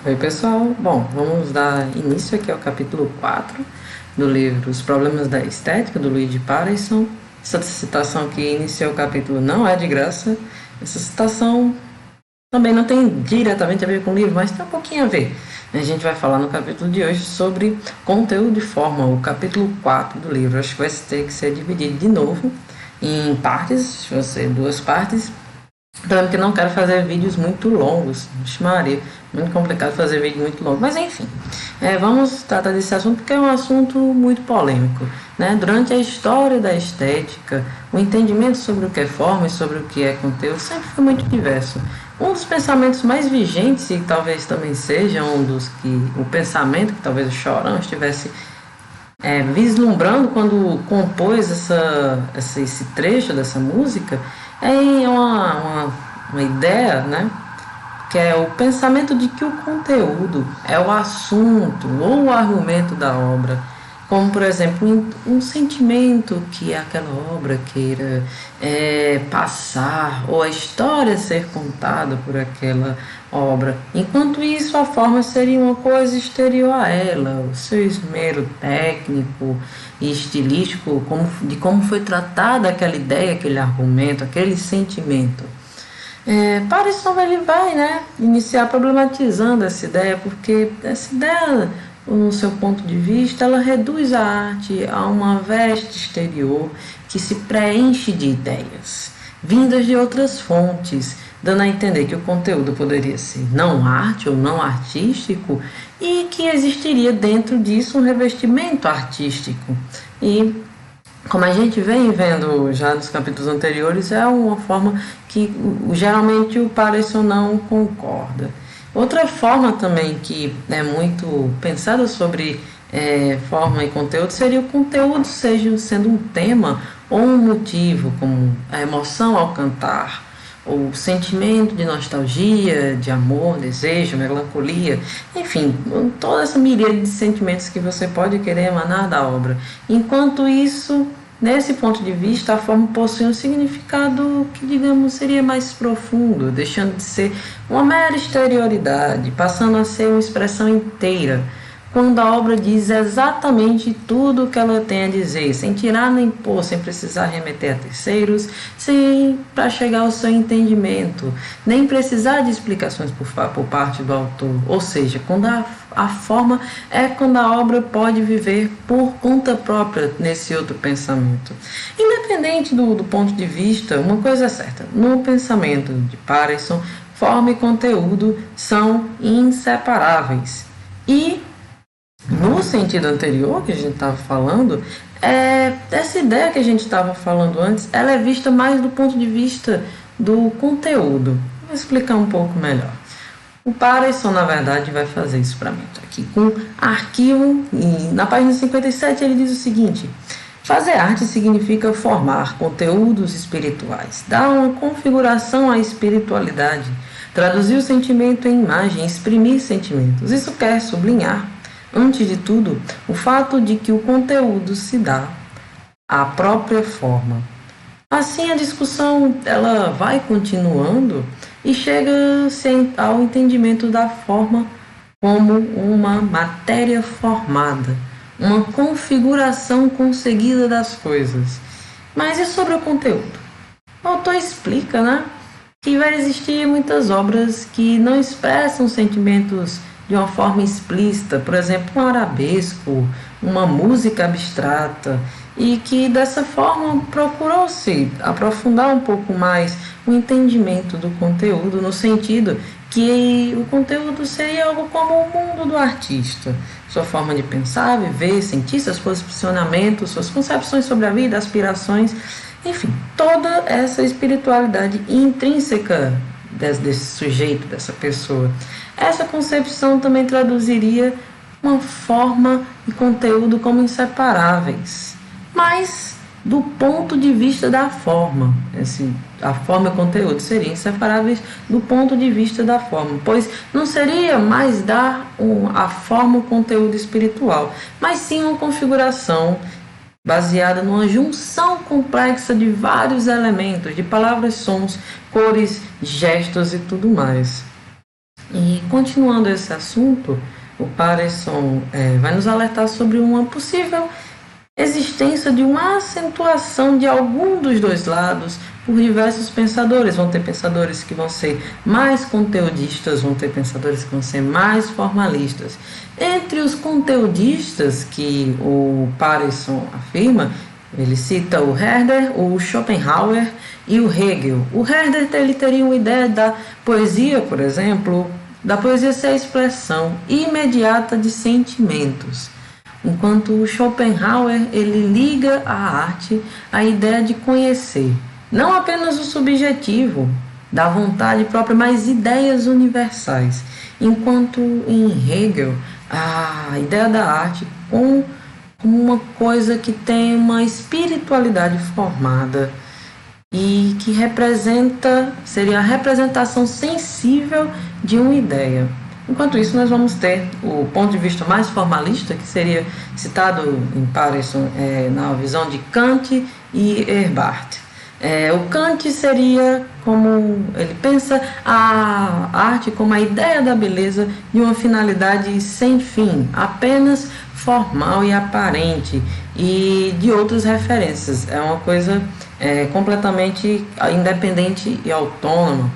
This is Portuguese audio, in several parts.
Oi, pessoal. Bom, vamos dar início aqui ao capítulo 4 do livro Os Problemas da Estética, do Luigi Pareison. Essa citação que iniciou o capítulo não é de graça. Essa citação também não tem diretamente a ver com o livro, mas tem um pouquinho a ver. A gente vai falar no capítulo de hoje sobre conteúdo e forma, o capítulo 4 do livro. Acho que vai ter que ser dividido de novo em partes, vai ser duas partes. Também porque não quero fazer vídeos muito longos. Vixe Maria, muito complicado fazer vídeo muito longo. Mas enfim, vamos tratar desse assunto porque é um assunto muito polêmico. Né? Durante a história da estética, o entendimento sobre o que é forma e sobre o que é conteúdo sempre foi muito diverso. Um dos pensamentos mais vigentes, e talvez também seja um dos que o pensamento que talvez o Chorão estivesse vislumbrando quando compôs esse trecho dessa música, é uma ideia, né? Que é o pensamento de que o conteúdo é o assunto ou o argumento da obra, como por exemplo um sentimento que aquela obra queira passar, ou a história ser contada por aquela obra. Enquanto isso, a forma seria uma coisa exterior a ela, o seu esmero técnico e estilístico, de como foi tratada aquela ideia, aquele argumento, aquele sentimento. Pareson ele vai, iniciar problematizando essa ideia, porque essa ideia, no seu ponto de vista, ela reduz a arte a uma veste exterior que se preenche de ideias, vindas de outras fontes, dando a entender que o conteúdo poderia ser não arte ou não artístico e que existiria dentro disso um revestimento artístico. E como a gente vem vendo já nos capítulos anteriores, é uma forma que geralmente o Pareson não concorda. Outra forma também que é muito pensada sobre forma e conteúdo seria o conteúdo sendo um tema ou um motivo, como a emoção ao cantar, ou o sentimento de nostalgia, de amor, desejo, melancolia, enfim, toda essa miríade de sentimentos que você pode querer emanar da obra. Enquanto isso, nesse ponto de vista, a forma possui um significado que, digamos, seria mais profundo, deixando de ser uma mera exterioridade, passando a ser uma expressão inteira, quando a obra diz exatamente tudo o que ela tem a dizer, sem tirar nem pôr, sem precisar remeter a terceiros, sem para chegar ao seu entendimento, nem precisar de explicações por parte do autor. Ou seja, quando a forma é quando a obra pode viver por conta própria nesse outro pensamento. Independente do ponto de vista, uma coisa é certa, no pensamento de Pareson, forma e conteúdo são inseparáveis. E no sentido anterior que a gente estava falando, essa ideia que a gente estava falando antes, ela é vista mais do ponto de vista do conteúdo. Vou explicar um pouco melhor. O Pareson, na verdade, vai fazer isso para mim. Tô aqui com arquivo, e na página 57 ele diz o seguinte: fazer arte significa formar conteúdos espirituais, dar uma configuração à espiritualidade, traduzir o sentimento em imagem, exprimir sentimentos. Isso quer sublinhar, antes de tudo, o fato de que o conteúdo se dá à própria forma. Assim, a discussão ela vai continuando e chega-se ao entendimento da forma como uma matéria formada, uma configuração conseguida das coisas. Mas e sobre o conteúdo? O autor explica, que vai existir muitas obras que não expressam sentimentos de uma forma explícita, por exemplo, um arabesco, uma música abstrata, e que dessa forma procurou-se aprofundar um pouco mais o entendimento do conteúdo, no sentido que o conteúdo seria algo como o mundo do artista, sua forma de pensar, viver, sentir, seus posicionamentos, suas concepções sobre a vida, aspirações, enfim, toda essa espiritualidade intrínseca desse sujeito, dessa pessoa. Essa concepção também traduziria uma forma e conteúdo como inseparáveis, mas do ponto de vista da forma. A forma e o conteúdo seriam inseparáveis do ponto de vista da forma, pois não seria mais dar a forma o conteúdo espiritual, mas sim uma configuração baseada numa junção complexa de vários elementos, de palavras, sons, cores, gestos e tudo mais. E continuando esse assunto, o Pareson vai nos alertar sobre uma possível existência de uma acentuação de algum dos dois lados por diversos pensadores. Vão ter pensadores que vão ser mais conteudistas, vão ter pensadores que vão ser mais formalistas. Entre os conteudistas que o Pareson afirma, ele cita o Herder, o Schopenhauer e o Hegel. O Herder ele teria uma ideia da poesia, por exemplo, da poesia ser a expressão imediata de sentimentos. Enquanto o Schopenhauer ele liga à arte à ideia de conhecer, não apenas o subjetivo, da vontade própria, mas ideias universais. Enquanto em Hegel, a ideia da arte como uma coisa que tem uma espiritualidade formada e que seria a representação sensível de uma ideia. Enquanto isso, nós vamos ter o ponto de vista mais formalista, que seria citado em Pareson na visão de Kant e Herbart. O Kant seria como ele pensa a arte como a ideia da beleza de uma finalidade sem fim, apenas formal e aparente, e de outras referências. É uma coisa completamente independente e autônoma.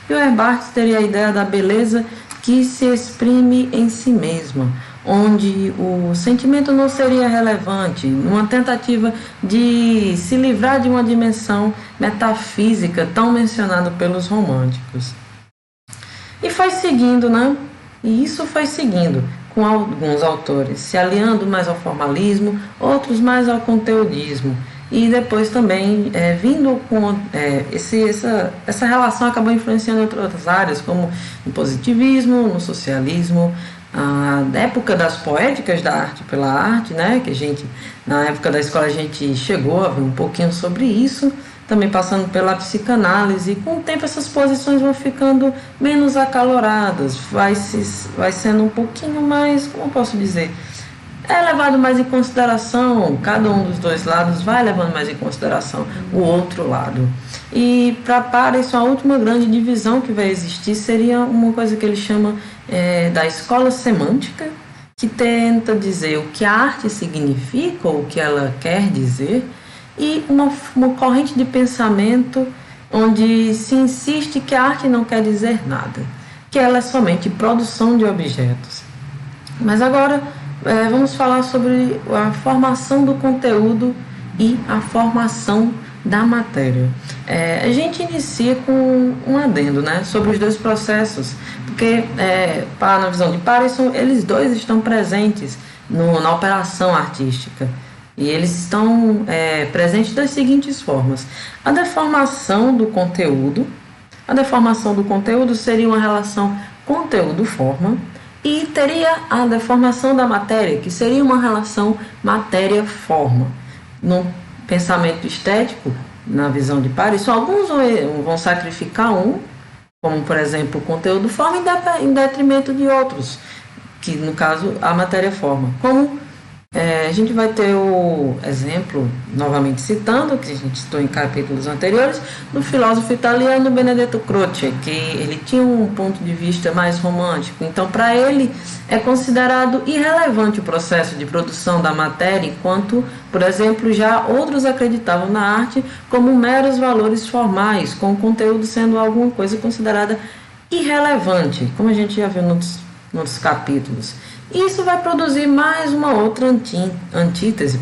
E o Herbart teria a ideia da beleza que se exprime em si mesma, onde o sentimento não seria relevante, numa tentativa de se livrar de uma dimensão metafísica tão mencionada pelos românticos. E foi seguindo, né? E isso foi seguindo com alguns autores, se aliando mais ao formalismo, outros mais ao conteudismo. E depois também vindo com essa relação acabou influenciando outras áreas, como no positivismo, no socialismo, a época das poéticas da arte pela arte, né? Que a gente, na época da escola, a gente chegou a ver um pouquinho sobre isso, também passando pela psicanálise, e com o tempo essas posições vão ficando menos acaloradas, vai sendo um pouquinho mais, como eu posso dizer, levado mais em consideração, cada um dos dois lados vai levando mais em consideração o outro lado. E para Pareson, a última grande divisão que vai existir seria uma coisa que ele chama da escola semântica, que tenta dizer o que a arte significa ou o que ela quer dizer, e uma corrente de pensamento onde se insiste que a arte não quer dizer nada, que ela é somente produção de objetos. Mas agora vamos falar sobre a formação do conteúdo e a formação da matéria. A gente inicia com um adendo, né, sobre os dois processos, porque na visão de Pareson, eles dois estão presentes na operação artística. E eles estão presentes das seguintes formas. A deformação do conteúdo. A deformação do conteúdo seria uma relação conteúdo-forma. E teria a deformação da matéria, que seria uma relação matéria-forma. No pensamento estético, na visão de Pareson, alguns vão sacrificar como por exemplo o conteúdo-forma, em detrimento de outros, que no caso a matéria-forma. Como a gente vai ter o exemplo, novamente citando, que a gente citou em capítulos anteriores, do filósofo italiano Benedetto Croce, que ele tinha um ponto de vista mais romântico. Então, para ele, é considerado irrelevante o processo de produção da matéria, enquanto, por exemplo, já outros acreditavam na arte como meros valores formais, com o conteúdo sendo alguma coisa considerada irrelevante, como a gente já viu nos capítulos. Isso vai produzir mais uma outra antítese,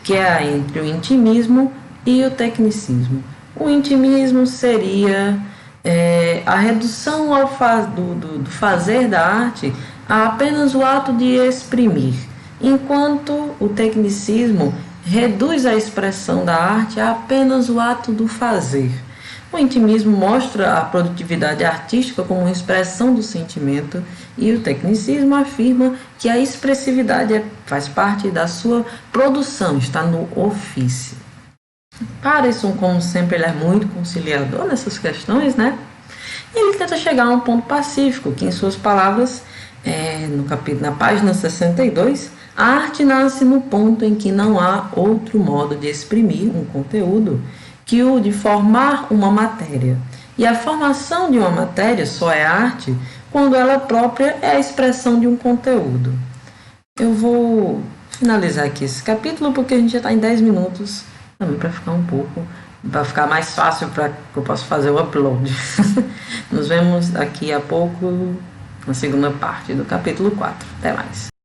que é a entre o intimismo e o tecnicismo. O intimismo seria a redução do fazer da arte a apenas o ato de exprimir, enquanto o tecnicismo reduz a expressão da arte a apenas o ato do fazer. O intimismo mostra a produtividade artística como uma expressão do sentimento, e o tecnicismo afirma que a expressividade faz parte da sua produção, está no ofício. Pareson, como sempre, ele é muito conciliador nessas questões, né? E ele tenta chegar a um ponto pacífico, que em suas palavras, na página 62, a arte nasce no ponto em que não há outro modo de exprimir um conteúdo que o de formar uma matéria. E a formação de uma matéria só é arte quando ela própria é a expressão de um conteúdo. Eu vou finalizar aqui esse capítulo porque a gente já está em 10 minutos, também para ficar mais fácil para que eu possa fazer o upload. Nos vemos daqui a pouco na segunda parte do capítulo 4. Até mais.